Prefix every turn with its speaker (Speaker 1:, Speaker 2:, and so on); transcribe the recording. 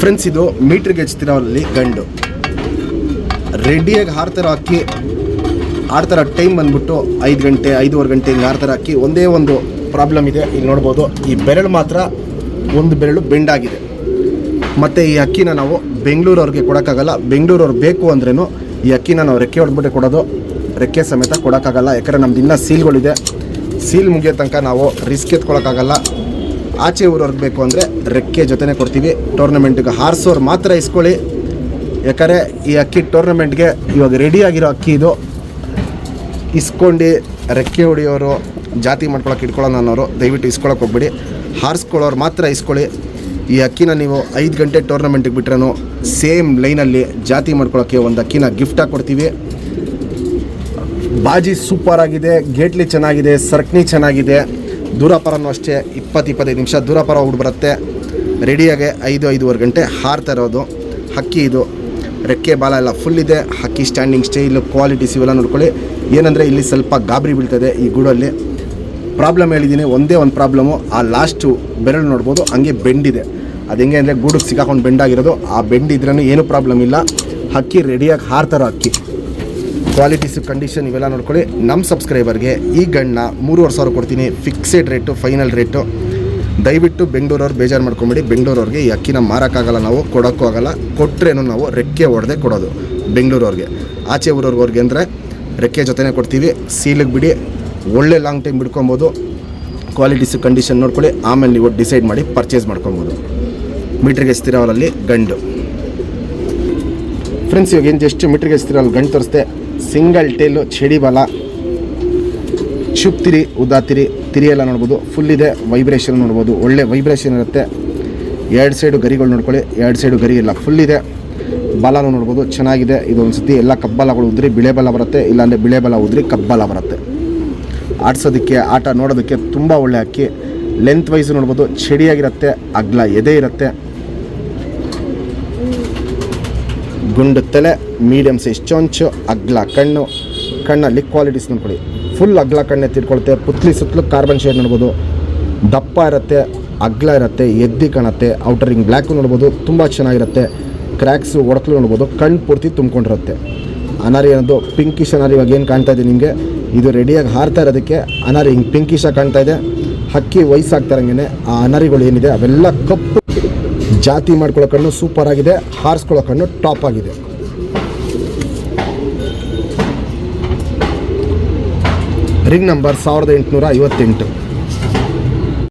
Speaker 1: Friends, ಇದು ಮೀಟ್ರಿಗೆ ಹೆಚ್ಚುತ್ತಿರೋಲ್ಲಿ ಗಂಡು ರೆಡಿಯಾಗಿ ಹಾರ್ತಾರೋ ಅಕ್ಕಿ. ಆಡ್ತಾರೋ ಟೈಮ್ ಬಂದ್ಬಿಟ್ಟು 5 ಗಂಟೆ 5:15 ಗಂಟೆ ಹಿಂಗೆ ಆಡ್ತಾರೋ ಅಕ್ಕಿ. ಒಂದೇ ಒಂದು ಪ್ರಾಬ್ಲಮ್ ಇದೆ, ಇಲ್ಲಿ ನೋಡ್ಬೋದು. ಈ ಬೆರಳು ಮಾತ್ರ ಒಂದು ಬೆರಳು ಬೆಂಡಾಗಿದೆ. ಮತ್ತು ಈ ಅಕ್ಕಿನ ನಾವು ಬೆಂಗಳೂರವ್ರಿಗೆ ಕೊಡೋಕ್ಕಾಗಲ್ಲ. ಬೆಂಗಳೂರವ್ರು ಬೇಕು ಅಂದ್ರೂ ಈ ಅಕ್ಕಿನ ನಾವು ರೆಕ್ಕೆ ಹೊಡೆದ್ಬಿಟ್ಟು ಕೊಡೋದು, ರೆಕ್ಕೆ ಸಮೇತ ಕೊಡೋಕ್ಕಾಗಲ್ಲ. ಯಾಕಂದರೆ ನಮ್ದು ಇನ್ನೂ ಸೀಲ್ಗಳಿದೆ. ಸೀಲ್ ಮುಗಿಯೋ ತನಕ ನಾವು ರಿಸ್ಕ್ ಎತ್ಕೊಳ್ಳೋಕ್ಕಾಗಲ್ಲ. ಆಚೆ ಊರವ್ರಿಗೆ ಬೇಕು ಅಂದರೆ ರೆಕ್ಕೆ ಜೊತೆನೇ ಕೊಡ್ತೀವಿ. ಟೂರ್ನಮೆಂಟಿಗೆ ಹಾರಿಸೋರು ಮಾತ್ರ ಇಸ್ಕೊಳ್ಳಿ. ಯಾಕಂದರೆ ಈ ಅಕ್ಕಿ ಟೂರ್ನಮೆಂಟ್ಗೆ ಇವಾಗ ರೆಡಿಯಾಗಿರೋ ಅಕ್ಕಿ ಇದು. ಇಸ್ಕೊಂಡು ರೆಕ್ಕೆ ಹೊಡಿಯೋರು, ಜಾತಿ ಮಾಡ್ಕೊಳಕ್ಕೆ ಇಟ್ಕೊಳ್ಳೋಣ ಅನ್ನೋರು ದಯವಿಟ್ಟು ಇಸ್ಕೊಳಕ್ಕೆ ಹೋಗ್ಬೇಡಿ. ಹಾರಿಸ್ಕೊಳ್ಳೋರು ಮಾತ್ರ ಇಸ್ಕೊಳ್ಳಿ. ಈ ಅಕ್ಕಿನ ನೀವು 5 ಗಂಟೆ ಟೂರ್ನಮೆಂಟಿಗೆ ಬಿಟ್ರೂ ಸೇಮ್ ಲೈನಲ್ಲಿ ಜಾತಿ ಮಾಡ್ಕೊಳ್ಳೋಕ್ಕೆ ಒಂದು ಅಕ್ಕಿನ ಗಿಫ್ಟಾಗಿ ಕೊಡ್ತೀವಿ. ಬಾಜಿ ಸೂಪರ್ ಆಗಿದೆ, ಗೇಟ್ಲಿ ಚೆನ್ನಾಗಿದೆ, ಸರ್ಕನಿ ಚೆನ್ನಾಗಿದೆ. ದೂರಪರನೂ ಅಷ್ಟೇ 20-25 ನಿಮಿಷ ದೂರಪರ ಬರುತ್ತೆ. ರೆಡಿಯಾಗೆ 5-5:15 ಗಂಟೆ ಹಾರ್ತಾ ಇರೋದು ಹಕ್ಕಿ ಇದು. ರೆಕ್ಕೆ ಬಾಲ ಎಲ್ಲ ಫುಲ್ ಇದೆ. ಹಕ್ಕಿ ಸ್ಟ್ಯಾಂಡಿಂಗ್ ಸ್ಟೈಲು, ಕ್ವಾಲಿಟೀಸ್ ಇವೆಲ್ಲ ನೋಡ್ಕೊಳ್ಳಿ. ಏನಂದರೆ ಇಲ್ಲಿ ಸ್ವಲ್ಪ ಗಾಬರಿ ಬೀಳ್ತದೆ ಈ ಗೂಡಲ್ಲಿ. ಪ್ರಾಬ್ಲಮ್ ಹೇಳಿದ್ದೀನಿ, ಒಂದೇ ಒಂದು ಪ್ರಾಬ್ಲಮ್ಮು, ಆ ಲಾಸ್ಟು ಬೆರಳು ನೋಡ್ಬೋದು ಹಂಗೆ ಬೆಂಡಿದೆ. ಅದು ಹೆಂಗೆ ಅಂದರೆ ಗೂಡಿಗೆ ಸಿಕ್ಕಾಕೊಂಡು ಬೆಂಡಾಗಿರೋದು. ಆ ಬೆಂಡಿದ್ರೂ ಏನೂ ಪ್ರಾಬ್ಲಮ್ ಇಲ್ಲ. ಹಕ್ಕಿ ರೆಡಿಯಾಗಿ ಹಾರ್ತಾರೋ ಅಕ್ಕಿ. ಕ್ವಾಲಿಟೀಸು, ಕಂಡೀಷನ್ ಇವೆಲ್ಲ ನೋಡ್ಕೊಳ್ಳಿ. ನಮ್ಮ ಸಬ್ಸ್ಕ್ರೈಬರ್ಗೆ ಈ ಗಂಡನ್ನ 3,500 ಕೊಡ್ತೀನಿ. Fixed rate, final rate. ದಯವಿಟ್ಟು ಬೆಂಗಳೂರವ್ರು ಬೇಜಾರು ಮಾಡ್ಕೊಂಬೇಡಿ. ಬೆಂಗಳೂರವ್ರಿಗೆ ಈ ಅಕ್ಕಿನ ಮಾರೋಕ್ಕಾಗಲ್ಲ, ನಾವು ಕೊಡೋಕ್ಕೂ ಆಗಲ್ಲ. ಕೊಟ್ಟರೇನು ನಾವು ರೆಕ್ಕೆ ಹೊಡೆದೇ ಕೊಡೋದು ಬೆಂಗಳೂರವ್ರಿಗೆ. ಆಚೆ ಊರವ್ರಿಗೆ ಅಂದರೆ ರೆಕ್ಕೆ ಜೊತೆನೇ ಕೊಡ್ತೀವಿ. ಸೀಲಿಗೆ ಬಿಡಿ, ಒಳ್ಳೆ ಲಾಂಗ್ ಟೈಮ್ ಬಿಡ್ಕೊಬೋದು. ಕ್ವಾಲಿಟೀಸು, ಕಂಡೀಷನ್ ನೋಡ್ಕೊಳ್ಳಿ. ಆಮೇಲೆ ನೀವು ಡಿಸೈಡ್ ಮಾಡಿ ಪರ್ಚೇಸ್ ಮಾಡ್ಕೊಬೋದು. ಮೀಟ್ರಿಗೆ ಎಸ್ತಿರೋರಲ್ಲಿ ಗಂಡು. ಫ್ರೆಂಡ್ಸ್, ಇವಾಗ ಏನು ಜಸ್ಟ್ ಮೀಟ್ರಿಗೆ ಎಸ್ತಿರೋಲ್ಲಿ ಗಂಡು ತೋರಿಸ್ದೆ. ಸಿಂಗಲ್ ಟೇಲು, ಚಡಿ ಬಾಲ, ಶುಪ್ ತಿರಿ ಎಲ್ಲ ನೋಡ್ಬೋದು. ಫುಲ್ ಇದೆ. ವೈಬ್ರೇಷನ್ ನೋಡ್ಬೋದು, ಒಳ್ಳೆ ವೈಬ್ರೇಷನ್ ಇರುತ್ತೆ. 2 ಸೈಡು ಗರಿಗಳು ನೋಡ್ಕೊಳ್ಳಿ. 2 ಸೈಡು ಗರಿ ಎಲ್ಲ ಫುಲ್ ಇದೆ. ಬಾಲನೂ ನೋಡ್ಬೋದು, ಚೆನ್ನಾಗಿದೆ. ಇದು ಒಂದು ಸತಿ ಎಲ್ಲ ಕಬ್ಬಾಲಗಳು ಉದ್ರಿ ಬಿಳೆ ಬಾಲ ಬರುತ್ತೆ, ಇಲ್ಲಾಂದರೆ ಬಿಳೆ ಬಾಲ ಉದ್ರಿ ಕಬ್ಬಾಲ ಬರುತ್ತೆ. ಆಡಿಸೋದಕ್ಕೆ, ಆಟ ನೋಡೋದಕ್ಕೆ ತುಂಬ ಒಳ್ಳೆ ಅಕ್ಕಿ. ಲೆಂತ್ ವೈಸು ನೋಡ್ಬೋದು, ಚಡಿಯಾಗಿರುತ್ತೆ. ಅಗ್ಲ ಎದೆ ಇರುತ್ತೆ. ಗುಂಡು ತಲೆ, ಮೀಡಿಯಮ್ ಸೈಜ್ ಚೊಂಚು, ಅಗ್ಲ ಕಣ್ಣು. ಕಣ್ಣಲ್ಲಿ ಕ್ವಾಲಿಟೀಸ್ ನೋಡ್ಕೊಳ್ಳಿ. ಫುಲ್ ಅಗ್ಲ ಕಣ್ಣೆ ತಿರ್ಕೊಳುತ್ತೆ. ಪುತ್ಲಿ ಸುತ್ತಲೂ ಕಾರ್ಬನ್ ಶೇಡ್ ನೋಡ್ಬೋದು. ದಪ್ಪ ಇರುತ್ತೆ, ಅಗ್ಲ ಇರುತ್ತೆ, ಎದ್ದಿ ಕಾಣುತ್ತೆ. ಔಟರಿಂಗ್ ಬ್ಲ್ಯಾಕು ನೋಡ್ಬೋದು, ತುಂಬ ಚೆನ್ನಾಗಿರುತ್ತೆ. ಕ್ರ್ಯಾಕ್ಸು, ಒಡಕಲು ನೋಡ್ಬೋದು. ಕಣ್ಣು ಪೂರ್ತಿ ತುಂಬ್ಕೊಂಡಿರುತ್ತೆ. ಅನಾರಿ ಅನ್ನೋದು ಪಿಂಕಿಶ್ ಅನಾರಿ ಇವಾಗ ಏನು ಕಾಣ್ತಾ ಇದೆ ನಿಮಗೆ, ಇದು ರೆಡಿಯಾಗಿ ಹಾರ್ತಾ ಇರೋದಕ್ಕೆ ಅನಾರಿ ಹಿಂಗೆ ಪಿಂಕಿಶಾಗಿ ಕಾಣ್ತಾ ಇದೆ. ಹಕ್ಕಿ ವಯಸ್ಸಾಗ್ತಾರಂಗೆ ಆ ಅನಾರಿಗಳು ಏನಿದೆ ಅವೆಲ್ಲ ಕಪ್ಪು. ಜಾತಿ ಮಾಡ್ಕೊಳ್ಳೋಕಣ್ಣು ಸೂಪರ್ ಆಗಿದೆ, ಹಾರಿಸ್ಕೊಳ್ಳೋಕಣ್ಣು ಟಾಪ್ ಆಗಿದೆ. Ring number 1858.